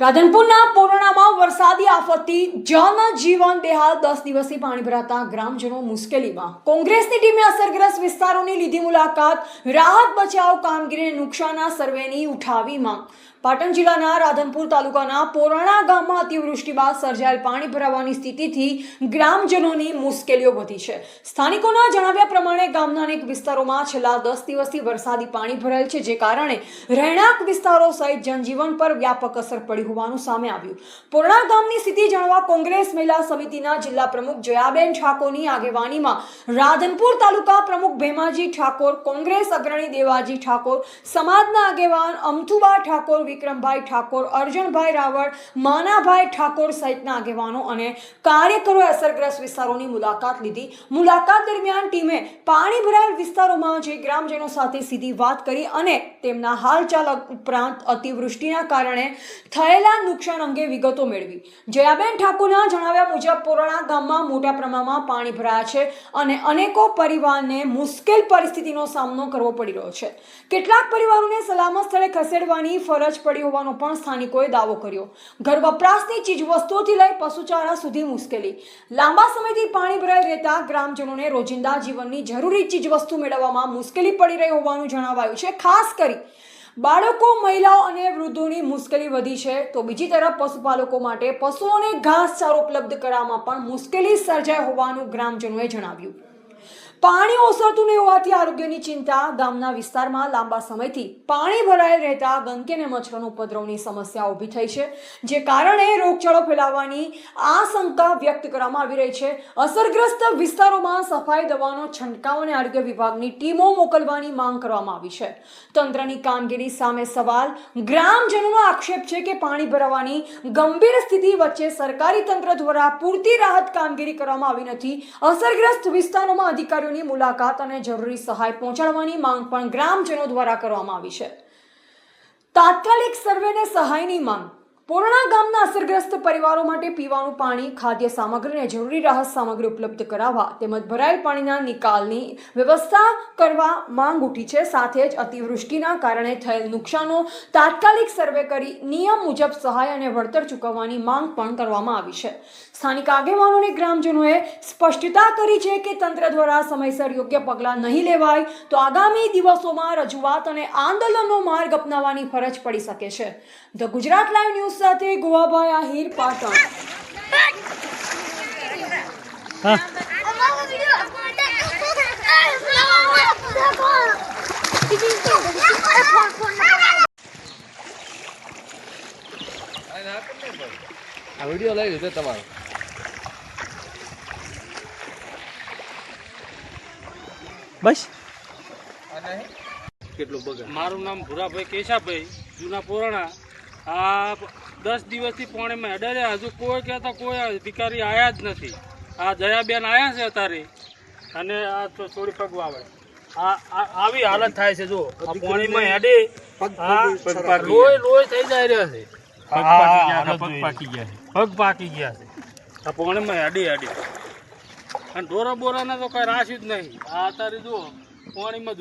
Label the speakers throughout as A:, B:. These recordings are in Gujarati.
A: રાધનપુરના પોરણામાં વરસાદી આફતથી જનજીવન બેહાલ 10 દિવસથી પાણી ભરાતા ગ્રામજનો મુશ્કેલીમાં। કોંગ્રેસની ટીમે અસરગ્રસ્ત વિસ્તારોની લીધી મુલાકાત। રાહત બચાવ કામગીરીને નુકસાનના સર્વેની ઉઠાવી માંગ। પાટણ જિલ્લાના રાધનપુર તાલુકાના પોરણા ગામમાં અતિવૃષ્ટિ બાદ સર્જાયેલ પાણી ભરાવાની સ્થિતિથી ગ્રામજનોની મુશ્કેલીઓ વધી છે। સ્થાનિકોના જણાવ્યા પ્રમાણે ગામના અનેક વિસ્તારોમાં છેલ્લા 10 દિવસથી વરસાદી પાણી ભરાયેલ છે, જે કારણે રહેણાંક વિસ્તારો સહિત જનજીવન પર વ્યાપક અસર પડી હોવાનું સામે આવ્યું। પોરણા ગામની સ્થિતિ જાણવા કોંગ્રેસ મહિલા સમિતિના જિલ્લા પ્રમુખ જયાબેન ઠાકોરની આગેવાનીમાં રાધનપુર તાલુકા પ્રમુખ ભેમાજી ઠાકોર, કોંગ્રેસ અગ્રણી દેવાજી ઠાકોર, સમાજના આગેવાન અમથુબા ઠાકોર, વિક્રમભાઈ ઠાકોર, અર્જણભાઈ રાવળ, માનાભાઈ ઠાકોર સહિતના આગેવાનો અને કાર્યકરોએ અસરગ્રસ્ત વિસ્તારોની મુલાકાત લીધી। મુલાકાત દરમિયાન ટીમે પાણી ભરાયેલ વિસ્તારોમાં જઈ ગ્રામજનો સાથે સીધી વાત કરી અને તેમના હાલચાલ ઉપરાંત અતિવૃષ્ટિના કારણે થયેલા નુકસાન અંગે વિગતો મેળવી। જયાબેન ઠાકોરના જણાવ્યા મુજબ પોરણા ગામમાં મોટા પ્રમાણમાં પાણી ભરાયા છે અને અનેકો પરિવારને મુશ્કેલ પરિસ્થિતિનો સામનો કરવો પડી રહ્યો છે। કેટલાક પરિવારોને સલામત સ્થળે ખસેડવાની ફરજ પડી હોવાનો પણ સ્થાનિકોએ દાવો કર્યો। ઘર વપરાશની ચીજ વસ્તુઓથી લઈ પશુચારા સુધી મુશ્કેલી। લાંબા સમયથી પાણી ભરાઈ રહેતા ગ્રામજનોને રોજિંદા જીવનની જરૂરી ચીજ વસ્તુ મેળવવામાં મુશ્કેલી પડી રહી હોવાનું જણાવાયું છે। ખાસ કરી બાળકો, મહિલાઓ અને વૃદ્ધોની મુશ્કેલી વધી છે, તો બીજી તરફ પશુપાલકો માટે પશુઓને ઘાસચારો ઉપલબ્ધ કરવામાં પણ મુશ્કેલી સર્જાઈ હોવાનું ગ્રામજનોએ જણાવ્યું। પાણી ઓસરતું નહીં હોવાથી આરોગ્યની ચિંતા। ગામના વિસ્તારમાં લાંબા સમયથી પાણી ભરાયેલ રહેતા ગંદકી અને મચ્છરોનો ઉપદ્રવની સમસ્યા ઊભી થઈ છે, જે કારણે રોગચાળો ફેલાવાની આશંકા વ્યક્ત કરવામાં આવી રહી છે। અસરગ્રસ્ત વિસ્તારોમાં સફાઈ દવાનો છંટકાવ અને આરોગ્ય વિભાગની ટીમો મોકલવાની માંગ કરવામાં આવી છે। તંત્રની કામગીરી સામે સવાલ। ગ્રામજનોનો આક્ષેપ છે કે પાણી ભરાવાની ગંભીર સ્થિતિ વચ્ચે સરકારી તંત્ર દ્વારા પૂરતી રાહત કામગીરી કરવામાં આવી નથી। અસરગ્રસ્ત વિસ્તારોમાં અધિકારીઓ મુલાકાત અને જરૂરી સહાય પહોંચાડવાની માંગ પણ ગ્રામજનો દ્વારા કરવામાં આવી છે। તાત્કાલિક સર્વેને સહાયની માંગ। પોરણા ગામના અસરગ્રસ્ત પરિવારો માટે પીવાનું પાણી, ખાદ્ય સામગ્રી અને જરૂરી રાહત સામગ્રી ઉપલબ્ધ કરાવવા તેમજ ભરાયેલ પાણીના નિકાલની વ્યવસ્થા કરવા માંગ ઉઠી છે। સાથે જ અતિવૃષ્ટિના કારણે થયેલ નુકસાનો તાત્કાલિક સર્વે કરી નિયમ મુજબ સહાય અને વળતર ચૂકવવાની માંગ પણ કરવામાં આવી છે। સ્થાનિક આગેવાનો અને ગ્રામજનોએ સ્પષ્ટતા કરી છે કે તંત્ર દ્વારા સમયસર યોગ્ય પગલાં નહીં લેવાય તો આગામી દિવસોમાં રજૂઆત અને આંદોલનનો માર્ગ અપનાવવાની ફરજ પડી શકે છે। ધ ગુજરાત લાઈવ ન્યૂઝ સાથે ગોવાભાઈ આહિર, પાટણ।
B: આ વિડિયો લઈ લીધો તમારો। બસ કેટલું બગડ।
C: મારું નામ ભૂરાભાઈ કેશાભાઈ, જૂના પોરણા। આ 10 દિવસથી પાણીમાં હેડે, હજુ કોઈ કહેતા કોઈ અધિકારી આવ્યા જ નથી। આ જયાબેન આવ્યા છે અત્યારે અને આ થોડી પગવા આવે। આવી હાલત થાય છે, જો આ પાણીમાં હેડે લોહી થઈ જાય રહ્યા છે, પગ પાકી ગયા છે આ પાણીમાં હેડી અને ઢોરા બોરાને તો કઈ રાખ્યું જ નહીં। આ અત્યારે જો પાણીમાં જ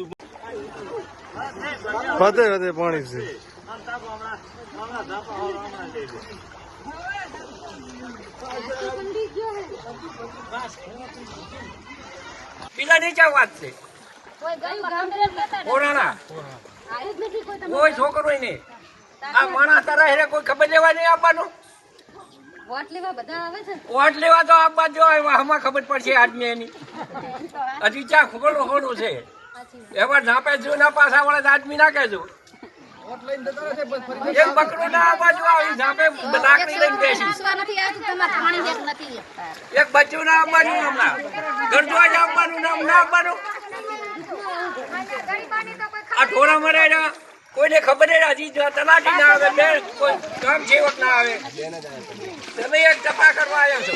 B: વધે પાણી છે।
D: પેલા નીચે વાત છે, કોઈ છોકરો નહીં। આ માણસ તારા કોઈ ખબર લેવા નહીં આપવાનું। વોટ લેવા તો આપવા જો આમાં ખબર પડશે આદમી એની। હજી ચા ખોડું ખોડું છે એવા નાપે જો ના પાછા વાળા આદમી ના કહેજો। એક બકરો ના આવવા જો આવી નાપે લાકડી લઈને બેસી, એક બચ્ચું ના આવવાનું, હમણાં ગરજવા જ આવવાનું નામ ના આવવાનું। આ ઢોરા મરે કોઈને ખબર નહીં, હજી તલાટી ના આવે, બે કોઈ કામ સેવક ના આવે। તમે એક ટપા કરવા આવ્યા છો।